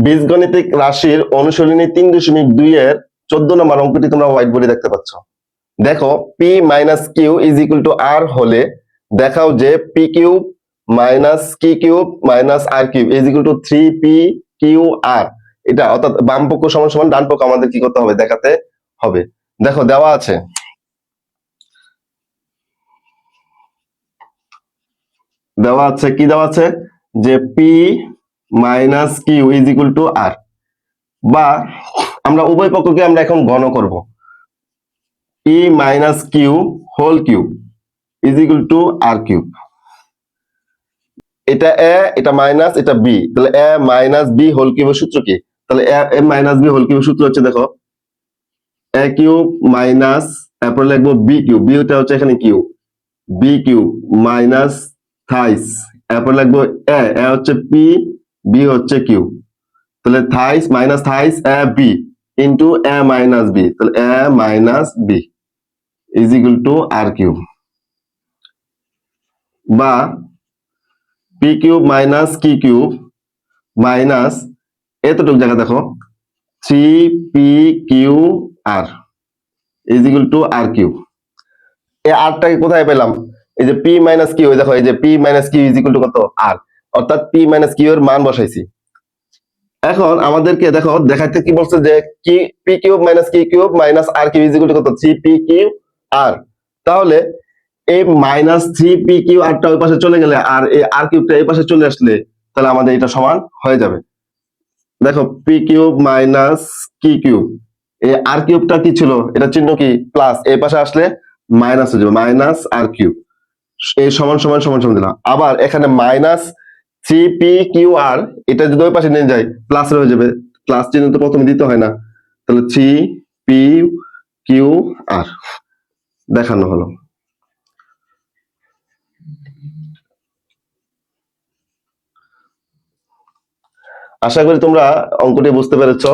বীজগণিতিক রাশির অনুশীলনী 3.2 এর 14 নম্বর অঙ্কটি তোমরা হোয়াইট বোর্ডে দেখতে পাচ্ছ। দেখো p minus Q is equal to r হলে দেখাও যে পি কিউব মাইনাস কি cube minus R cube is equal to 3p q r. এটা অর্থাৎ বাম পক্ষ সমান সমান ডান পক্ষ আমাদের কি করতে হবে, দেখাতে হবে। দেখো দেওয়া আছে কি দেওয়া আছে যে P minus Q is equal to r, বা আমরা উভয় পক্ষকে আমরা এখন গণ করব। P minus q whole cube is equal to r cube. এটা এ, এটা মাইনাস, এটা বি, তাহলে এ মাইনাস বি হোল কিউবের সূত্র কি? তাহলে এ মাইনাস বি হোল কিউবের সূত্র হচ্ছে, দেখো এ কিউব মাইনাস, তারপরে লিখবো বি কিউব, বিটা হচ্ছে এখানে q, b cube minus thrice, তারপর লিখবো এ হচ্ছে পি, বি হচ্ছে কিউ, তাহলে thrice minus thrice a b into a minus b, তাহলে a minus b is equal to r cube. বা পি কিউব মাইনাস কি কিউব মাইনাস এতটুকু জায়গা দেখো 3p r is equal to r cube. এই আরটাকে কোথায় পেলাম? এই যে পি মাইনাস কিউ, দেখো এই যে P minus Q is equal to কত? আর, অর্থাৎ পি মাইনাস কিউ এর মান বসাইছি। এখন আমাদেরকে দেখো দেখাইতে কি বলছে যে কি পি কিউব মাইনাস কি cube minus R cube is equal to কত? 3p আর। তাহলে এই মাইনাস 3p আরটা ওই পাশে চলে গেলে আর এই আর কিউবটা এই পাশে চলে আসলে তাহলে আমাদের এটা সমান হয়ে যাবে। দেখো পি কিউব মাইনাস কি কিউব, এই আর কিউবটা কি ছিল? এটা চিহ্ন কি? প্লাস, এই পাশে আসলে মাইনাস হয়ে যাবে, মাইনাস আর কিউব, এই সমান সমান সমান সমান দিলাম। আবার এখানে মাইনাস 3p এটা যদি ওই পাশে নিয়ে যায় প্লাস হয়ে যাবে, প্লাস চিহ্ন তো প্রথমে দিতে হয় না, তাহলে 3p দেখানো হলো। আশা করি তোমরা অঙ্কটি বুঝতে পেরেছো।